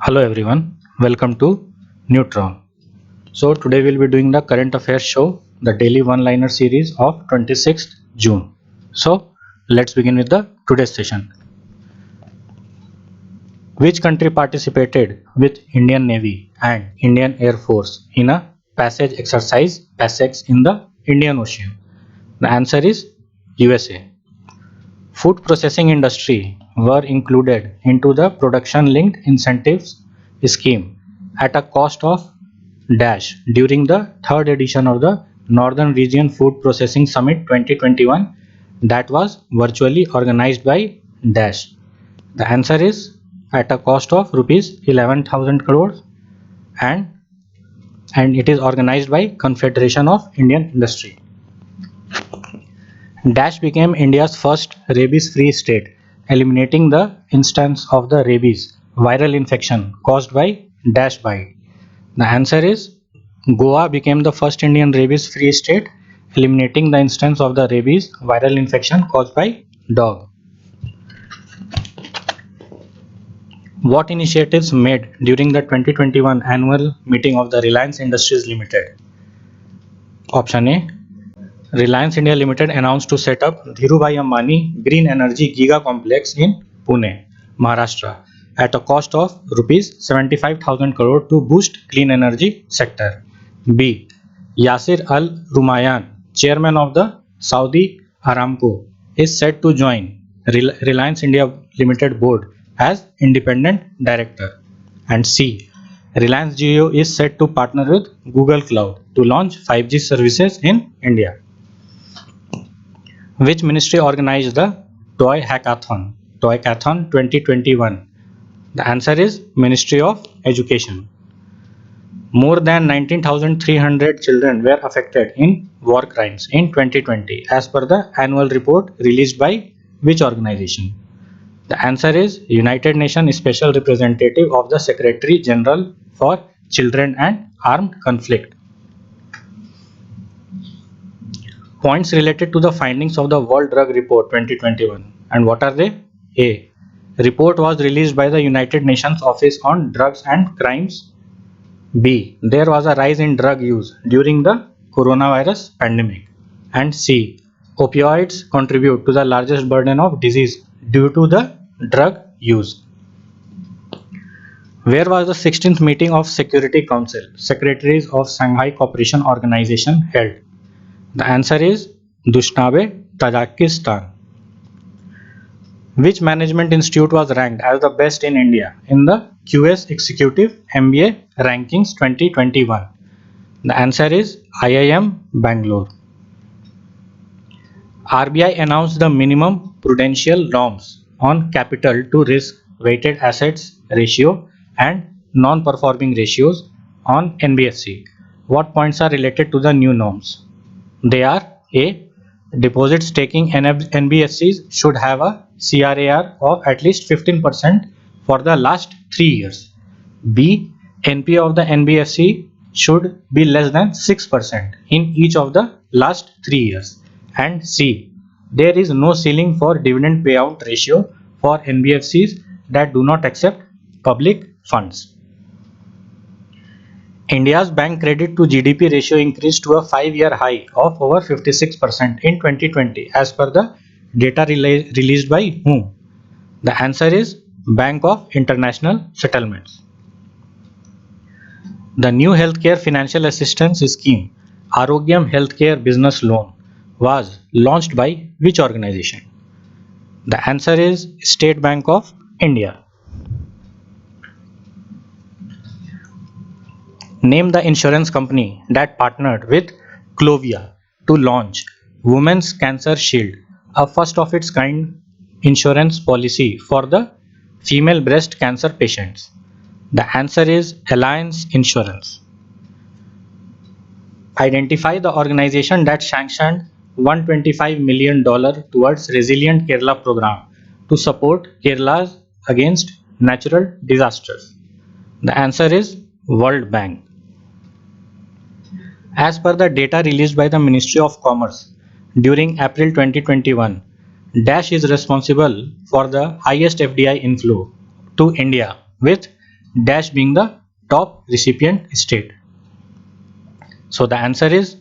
Hello everyone, welcome to Neutron. So today we'll be doing the current affairs show, the daily one-liner series of 26th June. So let's begin with the today's session. Which country participated with Indian Navy and Indian Air Force in a passage exercise PASSEX in the Indian Ocean? The answer is USA. Food processing industry were included into the production linked incentives scheme at a cost of dash during the third edition of the Northern Region Food Processing Summit 2021 that was virtually organized by dash. The answer is at a cost of rupees 11,000 crores and it is organized by Confederation of Indian Industry. Dash became India's first rabies-free state, eliminating the instance of the rabies viral infection caused by dash bite. The answer is Goa became the first Indian rabies-free state, eliminating the instance of the rabies viral infection caused by dog. What initiatives made during the 2021 annual meeting of the Reliance Industries Limited? Option A. Reliance India Limited announced to set up Dhirubhai Ambani Green Energy Giga Complex in Pune, Maharashtra at a cost of rupees 75,000 crore to boost clean energy sector. B. Yasir Al Rumayyan, chairman of the Saudi Aramco, is set to join Reliance India Limited board as independent director. And C. Reliance Jio is set to partner with Google Cloud to launch 5G services in India. Which ministry organized the Toy Hackathon 2021? The answer is Ministry of Education. More than 19,300 children were affected in war crimes in 2020 as per the annual report released by which organization? The answer is United Nations Special Representative of the Secretary General for Children and Armed Conflict. Points related to the findings of the World Drug Report 2021. And what are they? A. Report was released by the United Nations Office on Drugs and Crimes. B. There was a rise in drug use during the coronavirus pandemic. And C. Opioids contribute to the largest burden of disease due to the drug use. Where was the 16th meeting of Security Council, Secretaries of Shanghai Cooperation Organization held? The answer is Dushanbe, Tajikistan. Which management institute was ranked as the best in India in the QS Executive MBA Rankings 2021? The answer is IIM Bangalore. RBI announced the minimum prudential norms on capital to risk weighted assets ratio and non-performing ratios on NBFC. What points are related to the new norms? They are A. Deposits taking NBFCs should have a CRAR of at least 15% for the last 3 years. B. NPA of the NBFC should be less than 6% in each of the last 3 years. And C. There is no ceiling for dividend payout ratio for NBFCs that do not accept public funds. India's bank credit to GDP ratio increased to a 5-year high of over 56% in 2020 as per the data released by whom? The answer is Bank of International Settlements. The new healthcare financial assistance scheme, Arogyam Healthcare Business Loan, was launched by which organization? The answer is State Bank of India. Name the insurance company that partnered with Clovia to launch Women's Cancer Shield, a first of its kind insurance policy for the female breast cancer patients. The answer is Alliance Insurance. Identify the organization that sanctioned $125 million towards Resilient Kerala program to support Kerala against natural disasters. The answer is World Bank. As per the data released by the Ministry of Commerce during April 2021, Dash is responsible for the highest FDI inflow to India with dash being the top recipient state. So the answer is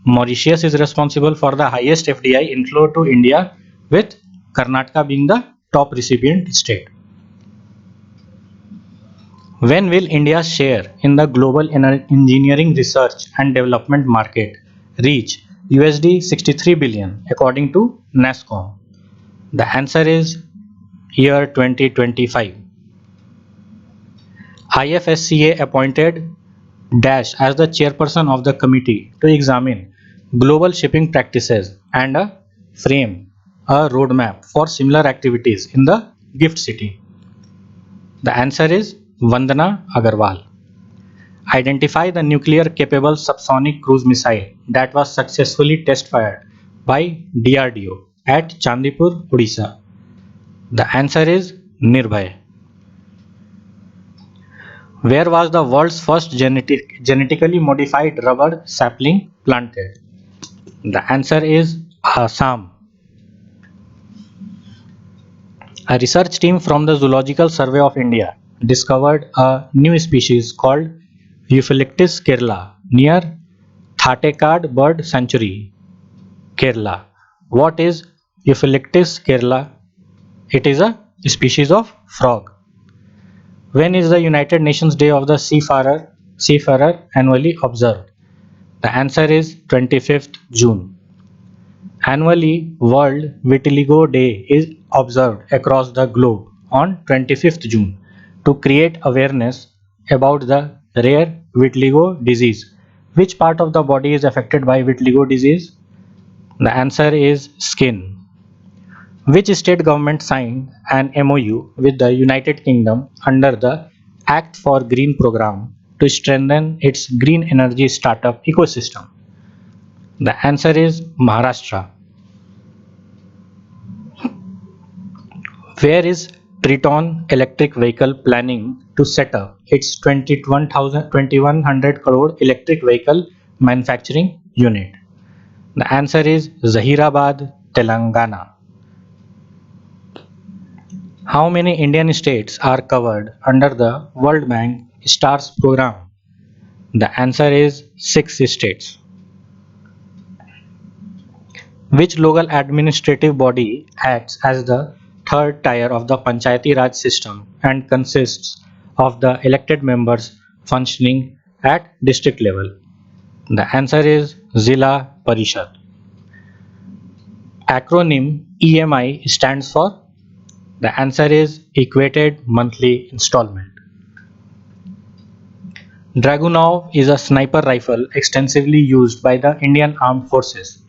Mauritius is responsible for the highest FDI inflow to India, with Karnataka being the top recipient state. When will India's share in the global engineering research and development market reach USD 63 billion according to NASSCOM? The answer is year 2025. IFSCA appointed Dash as the chairperson of the committee to examine global shipping practices and frame a roadmap for similar activities in the gift city. The answer is Vandana Agarwal. Identify the nuclear capable subsonic cruise missile that was successfully test fired by DRDO at Chandipur, Odisha. The answer is Nirbhay. Where was the world's first genetically modified rubber sapling planted? The answer is Assam. A research team from the Zoological Survey of India discovered a new species called Euphylactis kerala near Thatekad Bird Sanctuary, Kerala. What is Euphylactis kerala? It is a species of frog. When is the United Nations Day of the Seafarer annually observed? The answer is 25th June. Annually, World Vitiligo Day is observed across the globe on 25th June to create awareness about the rare vitiligo disease. Which part of the body is affected by vitiligo disease? The answer is skin. Which state government signed an MOU with the United Kingdom under the Act for Green program to strengthen its green energy startup ecosystem? The answer is Maharashtra. Where is Triton Electric Vehicle planning to set up its 2100 crore electric vehicle manufacturing unit? The answer is Zahirabad, Telangana. How many Indian states are covered under the World Bank STARS program? The answer is 6 states. Which local administrative body acts as the third tier of the Panchayati Raj system and consists of the elected members functioning at district level? The answer is Zilla Parishad. Acronym EMI stands for? The answer is Equated Monthly Installment. Dragunov is a sniper rifle extensively used by the Indian Armed Forces.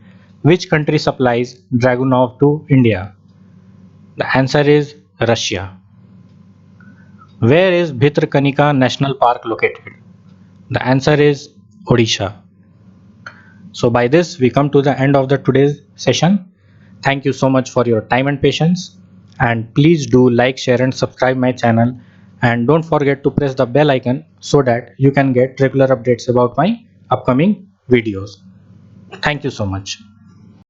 Which country supplies Dragunov to India? The answer is Russia. Where is Bhitarkanika National Park located? The answer is Odisha. So by this we come to the end of the today's session. Thank you so much for your time and patience, and please do like, share and subscribe my channel, and don't forget to press the bell icon so that you can get regular updates about my upcoming videos. Thank you so much.